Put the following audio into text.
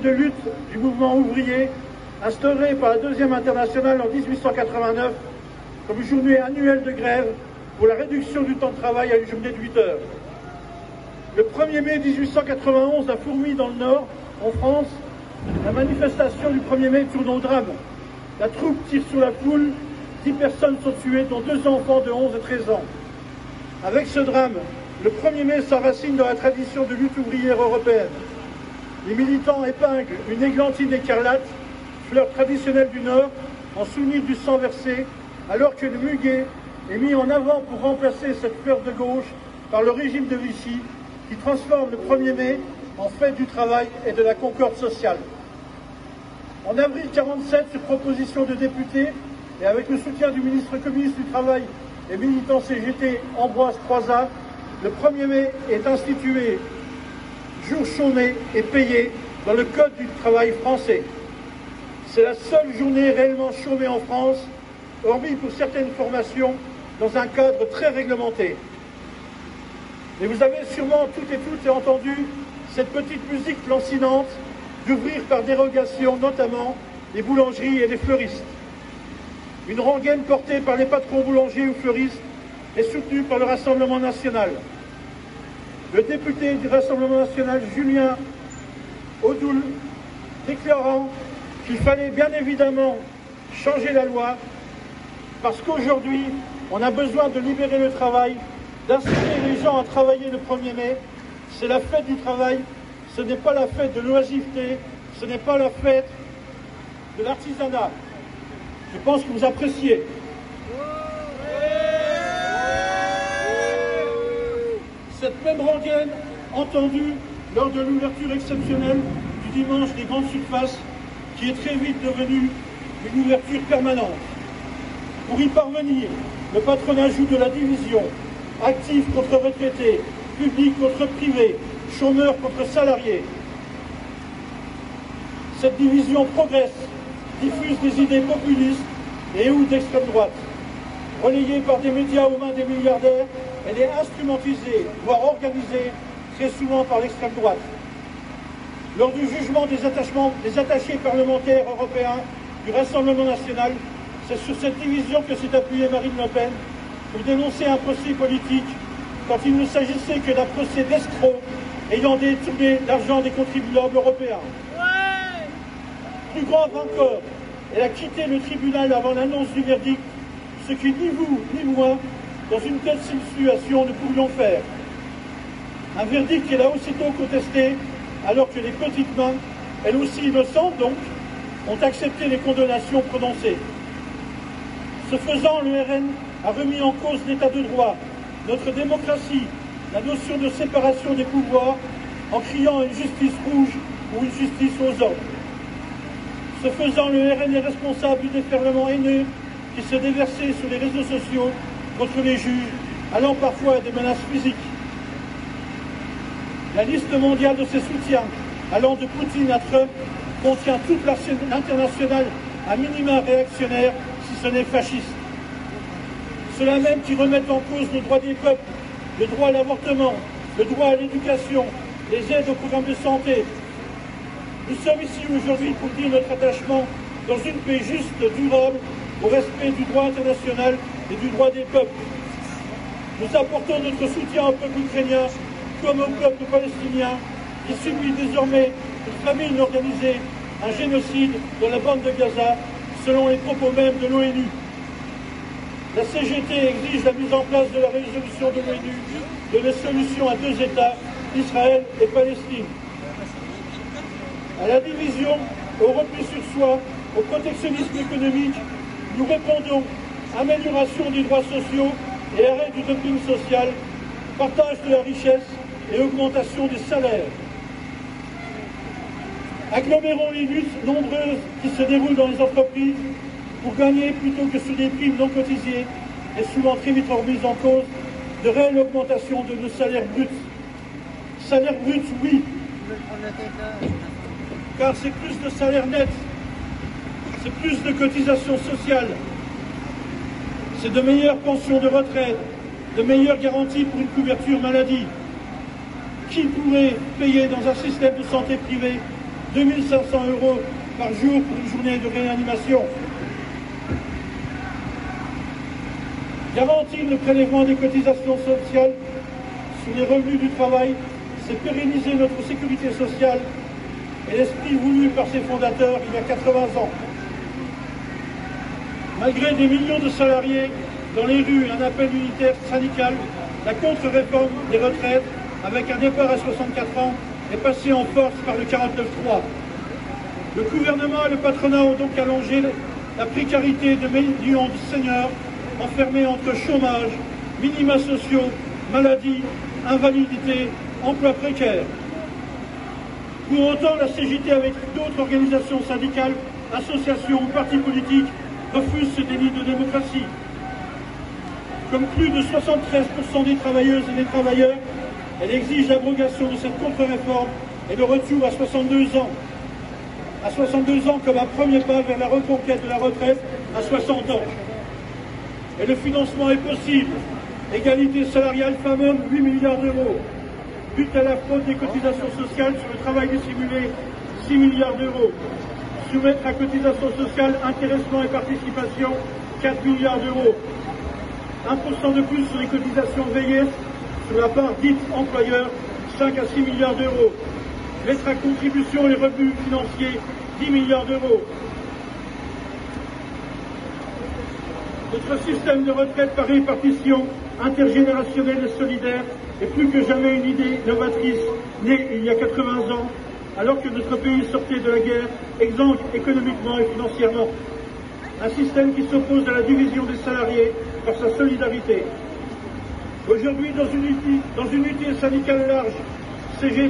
de lutte du mouvement ouvrier instauré par la Deuxième Internationale en 1889 comme journée annuelle de grève pour la réduction du temps de travail à une journée de 8 heures. Le 1er mai 1891 a fourmi dans le Nord, en France. La manifestation du 1er mai tourne au drame. La troupe tire sur la foule, 10 personnes sont tuées, dont 2 enfants de 11 et 13 ans. Avec ce drame, le 1er mai s'enracine dans la tradition de lutte ouvrière européenne. Les militants épinglent une églantine écarlate, fleur traditionnelle du Nord, en souvenir du sang versé, alors que le muguet est mis en avant pour remplacer cette fleur de gauche par le régime de Vichy, qui transforme le 1er mai en fête du travail et de la concorde sociale. En avril 1947, sur proposition de députés, et avec le soutien du ministre communiste du Travail et militant CGT Ambroise Croizat, le 1er mai est institué jour chômé et payé dans le Code du travail français. C'est la seule journée réellement chômée en France, hormis pour certaines formations, dans un cadre très réglementé. Mais vous avez sûrement toutes et toutes entendu cette petite musique lancinante d'ouvrir par dérogation notamment les boulangeries et les fleuristes. Une rengaine portée par les patrons boulangers ou fleuristes et soutenue par le Rassemblement national. Le député du Rassemblement national, Julien Audoul, déclarant qu'il fallait bien évidemment changer la loi parce qu'aujourd'hui, on a besoin de libérer le travail, d'inciter les gens à travailler le 1er mai. C'est la fête du travail, ce n'est pas la fête de l'oisiveté, ce n'est pas la fête de l'artisanat. Je pense que vous appréciez. Cette même rengaine entendue lors de l'ouverture exceptionnelle du dimanche des grandes surfaces, qui est très vite devenue une ouverture permanente. Pour y parvenir, le patronat joue de la division, actifs contre retraités, public contre privé, chômeurs contre salariés. Cette division progresse, diffuse des idées populistes et ou d'extrême droite. Relayée par des médias aux mains des milliardaires, elle est instrumentalisée, voire organisée, très souvent par l'extrême droite. Lors du jugement des attachés parlementaires européens du Rassemblement national, c'est sur cette division que s'est appuyée Marine Le Pen pour dénoncer un procès politique quand il ne s'agissait que d'un procès d'escrocs ayant détourné l'argent des contribuables européens. Plus grave encore, elle a quitté le tribunal avant l'annonce du verdict, ce que ni vous ni moi, dans une telle situation, ne pouvions faire. Un verdict qu'elle a aussitôt contesté, alors que les petites mains, elles aussi innocentes donc, ont accepté les condamnations prononcées. Ce faisant, le RN a remis en cause l'état de droit, notre démocratie, la notion de séparation des pouvoirs, en criant à une justice rouge ou une justice aux ordres. Ce faisant, le RN est responsable du déferlement haineux qui se déversait sur les réseaux sociaux contre les juges, allant parfois à des menaces physiques. La liste mondiale de ses soutiens, allant de Poutine à Trump, contient toute l'internationale à minima réactionnaire, si ce n'est fasciste. Ceux-là même qui remettent en cause le droit des peuples, le droit à l'avortement, le droit à l'éducation, les aides aux programmes de santé. Nous sommes ici aujourd'hui pour dire notre attachement dans une paix juste, durable, au respect du droit international et du droit des peuples. Nous apportons notre soutien au peuple ukrainien comme au peuple palestinien qui subit désormais une famine organisée, un génocide dans la bande de Gaza, selon les propos mêmes de l'ONU. La CGT exige la mise en place de la résolution de l'ONU de la solution à 2 États, Israël et Palestine. À la division, au repli sur soi, au protectionnisme économique, nous répondons amélioration des droits sociaux et arrêt du dumping social, partage de la richesse et augmentation des salaires. Agglomérons les luttes nombreuses qui se déroulent dans les entreprises pour gagner plutôt que sur des primes non cotisées et souvent très vite remises en cause de réelle augmentation de nos salaires bruts. Salaires bruts, oui, car c'est plus de salaire net, c'est plus de cotisations sociales, c'est de meilleures pensions de retraite, de meilleures garanties pour une couverture maladie. Qui pourrait payer dans un système de santé privé 2500 € par jour pour une journée de réanimation. Garantir le prélèvement des cotisations sociales sur les revenus du travail, c'est pérenniser notre sécurité sociale et l'esprit voulu par ses fondateurs il y a 80 ans. Malgré des millions de salariés dans les rues et un appel unitaire syndical, la contre-réforme des retraites, avec un départ à 64 ans, est passée en force par le 49.3. Le gouvernement et le patronat ont donc allongé la précarité de millions de seniors enfermés entre chômage, minima sociaux, maladie, invalidité, emploi précaire. Pour autant, la CGT, avec d'autres organisations syndicales, associations ou partis politiques, refuse ce déni de démocratie. Comme plus de 73% des travailleuses et des travailleurs, elle exige l'abrogation de cette contre-réforme et le retour à 62 ans. À 62 ans comme un premier pas vers la reconquête de la retraite à 60 ans. Et le financement est possible. Égalité salariale femmes-hommes, 8 milliards d'euros. Lutte à la fraude des cotisations sociales sur le travail dissimulé, 6 milliards d'euros. Soumettre à cotisation sociale, intéressement et participation, 4 milliards d'euros. 1% de plus sur les cotisations veillées sur la part dite employeur, 5 à 6 milliards d'euros. Mettre à contribution les revenus financiers, 10 milliards d'euros. Notre système de retraite par répartition intergénérationnelle et solidaire est plus que jamais une idée novatrice née il y a 80 ans, alors que notre pays sortait de la guerre, exsangue économiquement et financièrement. Un système qui s'oppose à la division des salariés par sa solidarité. Aujourd'hui, dans une unité syndicale large, CGT